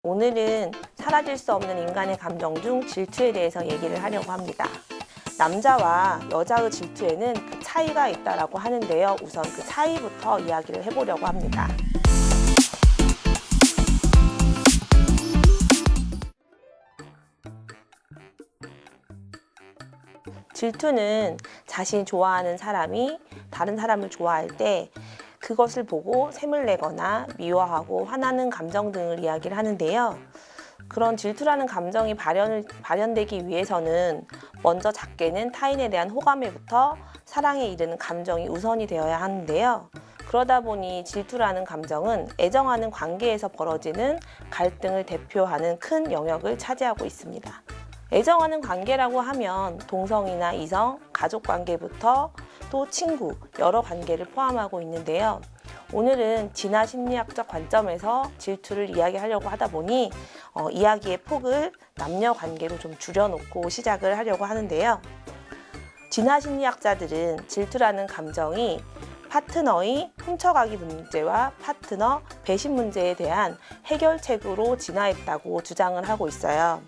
오늘은 사라질 수 없는 인간의 감정 중 질투에 대해서 얘기를 하려고 합니다. 남자와 여자의 질투에는 그 차이가 있다고 하는데요. 우선 그 차이부터 이야기를 해보려고 합니다. 질투는 자신이 좋아하는 사람이 다른 사람을 좋아할 때 그것을 보고 샘을 내거나 미워하고 화나는 감정 등을 이야기를 하는데요. 그런 질투라는 감정이 발현되기 위해서는 먼저 작게는 타인에 대한 호감에부터 사랑에 이르는 감정이 우선이 되어야 하는데요. 그러다 보니 질투라는 감정은 애정하는 관계에서 벌어지는 갈등을 대표하는 큰 영역을 차지하고 있습니다. 애정하는 관계라고 하면 동성이나 이성, 가족관계부터 또 친구, 여러 관계를 포함하고 있는데요. 오늘은 진화 심리학적 관점에서 질투를 이야기하려고 하다 보니 이야기의 폭을 남녀 관계로 좀 줄여놓고 시작을 하려고 하는데요. 진화 심리학자들은 질투라는 감정이 파트너의 훔쳐가기 문제와 파트너 배신 문제에 대한 해결책으로 진화했다고 주장을 하고 있어요.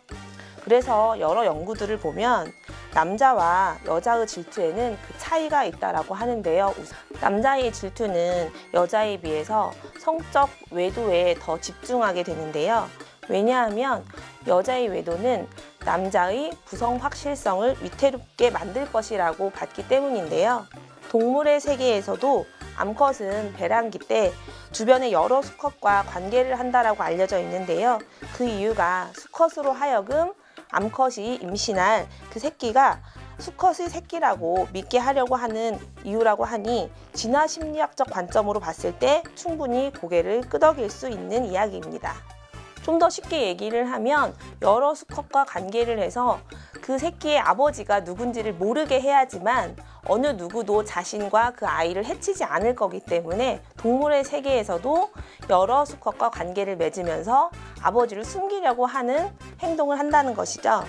그래서 여러 연구들을 보면 남자와 여자의 질투에는 그 차이가 있다고 하는데요. 남자의 질투는 여자에 비해서 성적 외도에 더 집중하게 되는데요. 왜냐하면 여자의 외도는 남자의 부성 확실성을 위태롭게 만들 것이라고 봤기 때문인데요. 동물의 세계에서도 암컷은 배란기 때 주변에 여러 수컷과 관계를 한다고 알려져 있는데요. 그 이유가 수컷으로 하여금 암컷이 임신할 그 새끼가 수컷의 새끼라고 믿게 하려고 하는 이유라고 하니 진화 심리학적 관점으로 봤을 때 충분히 고개를 끄덕일 수 있는 이야기입니다. 좀 더 쉽게 얘기를 하면 여러 수컷과 관계를 해서 그 새끼의 아버지가 누군지를 모르게 해야지만 어느 누구도 자신과 그 아이를 해치지 않을 거기 때문에 동물의 세계에서도 여러 수컷과 관계를 맺으면서 아버지를 숨기려고 하는 행동을 한다는 것이죠.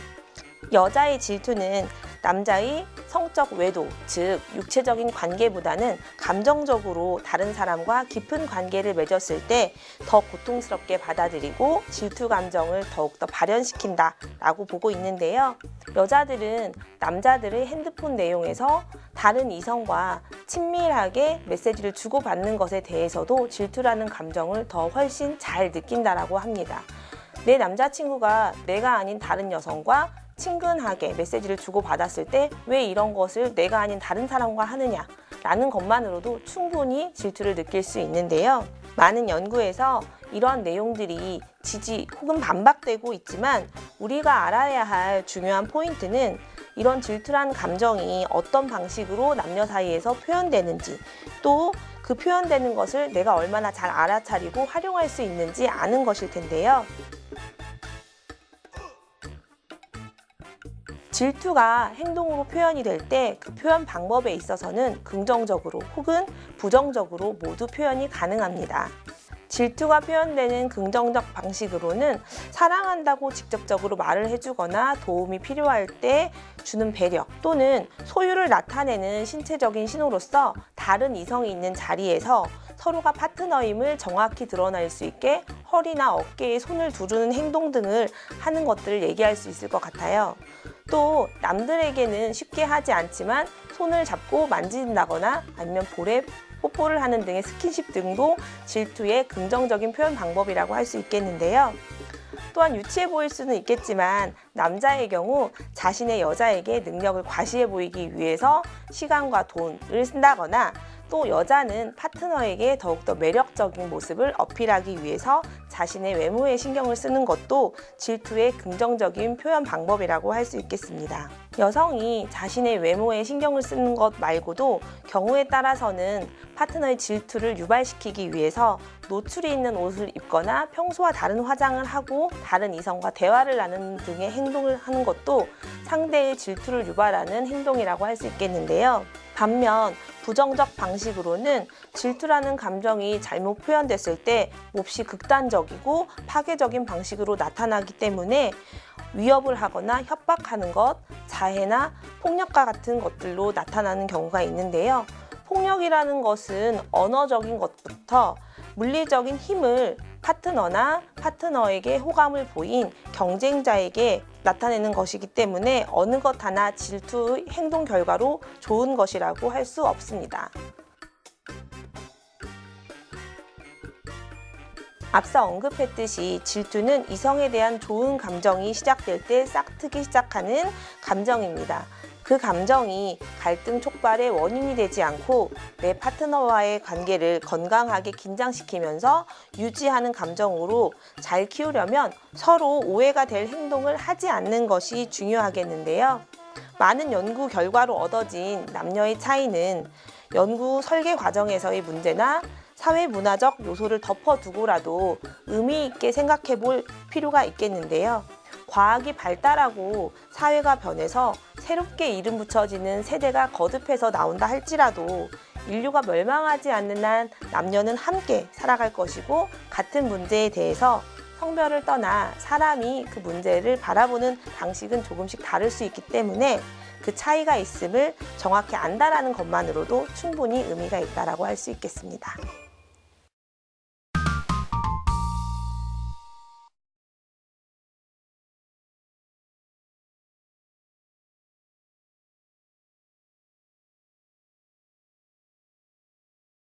여자의 질투는 남자의 성적 외도, 즉 육체적인 관계보다는 감정적으로 다른 사람과 깊은 관계를 맺었을 때 더 고통스럽게 받아들이고 질투 감정을 더욱더 발현시킨다라고 보고 있는데요. 여자들은 남자들의 핸드폰 내용에서 다른 이성과 친밀하게 메시지를 주고받는 것에 대해서도 질투라는 감정을 더 훨씬 잘 느낀다라고 합니다. 내 남자친구가 내가 아닌 다른 여성과 친근하게 메시지를 주고받았을 때 왜 이런 것을 내가 아닌 다른 사람과 하느냐 라는 것만으로도 충분히 질투를 느낄 수 있는데요. 많은 연구에서 이러한 내용들이 지지 혹은 반박되고 있지만 우리가 알아야 할 중요한 포인트는 이런 질투라는 감정이 어떤 방식으로 남녀 사이에서 표현되는지 또 그 표현되는 것을 내가 얼마나 잘 알아차리고 활용할 수 있는지 아는 것일 텐데요. 질투가 행동으로 표현이 될 때 그 표현 방법에 있어서는 긍정적으로 혹은 부정적으로 모두 표현이 가능합니다. 질투가 표현되는 긍정적 방식으로는 사랑한다고 직접적으로 말을 해주거나 도움이 필요할 때 주는 배려 또는 소유를 나타내는 신체적인 신호로서 다른 이성이 있는 자리에서 서로가 파트너임을 정확히 드러낼 수 있게 허리나 어깨에 손을 두르는 행동 등을 하는 것들을 얘기할 수 있을 것 같아요. 또 남들에게는 쉽게 하지 않지만 손을 잡고 만진다거나 아니면 볼에 뽀뽀를 하는 등의 스킨십 등도 질투의 긍정적인 표현 방법이라고 할 수 있겠는데요. 또한 유치해 보일 수는 있겠지만 남자의 경우 자신의 여자에게 능력을 과시해 보이기 위해서 시간과 돈을 쓴다거나 또 여자는 파트너에게 더욱더 매력적인 모습을 어필하기 위해서 자신의 외모에 신경을 쓰는 것도 질투의 긍정적인 표현 방법이라고 할 수 있겠습니다. 여성이 자신의 외모에 신경을 쓰는 것 말고도 경우에 따라서는 파트너의 질투를 유발시키기 위해서 노출이 있는 옷을 입거나 평소와 다른 화장을 하고 다른 이성과 대화를 나누는 등의 행동을 하는 것도 상대의 질투를 유발하는 행동이라고 할 수 있겠는데요. 반면 부정적 방식으로는 질투라는 감정이 잘못 표현됐을 때 몹시 극단적이고 파괴적인 방식으로 나타나기 때문에 위협을 하거나 협박하는 것, 자해나 폭력과 같은 것들로 나타나는 경우가 있는데요. 폭력이라는 것은 언어적인 것부터 물리적인 힘을 파트너나 파트너에게 호감을 보인 경쟁자에게 나타내는 것이기 때문에 어느 것 하나 질투의 행동 결과로 좋은 것이라고 할 수 없습니다. 앞서 언급했듯이 질투는 이성에 대한 좋은 감정이 시작될 때 싹트기 시작하는 감정입니다. 그 감정이 갈등 촉발의 원인이 되지 않고 내 파트너와의 관계를 건강하게 긴장시키면서 유지하는 감정으로 잘 키우려면 서로 오해가 될 행동을 하지 않는 것이 중요하겠는데요. 많은 연구 결과로 얻어진 남녀의 차이는 연구 설계 과정에서의 문제나 사회 문화적 요소를 덮어두고라도 의미 있게 생각해 볼 필요가 있겠는데요. 과학이 발달하고 사회가 변해서 새롭게 이름 붙여지는 세대가 거듭해서 나온다 할지라도 인류가 멸망하지 않는 한 남녀는 함께 살아갈 것이고 같은 문제에 대해서 성별을 떠나 사람이 그 문제를 바라보는 방식은 조금씩 다를 수 있기 때문에 그 차이가 있음을 정확히 안다라는 것만으로도 충분히 의미가 있다라고 할 수 있겠습니다.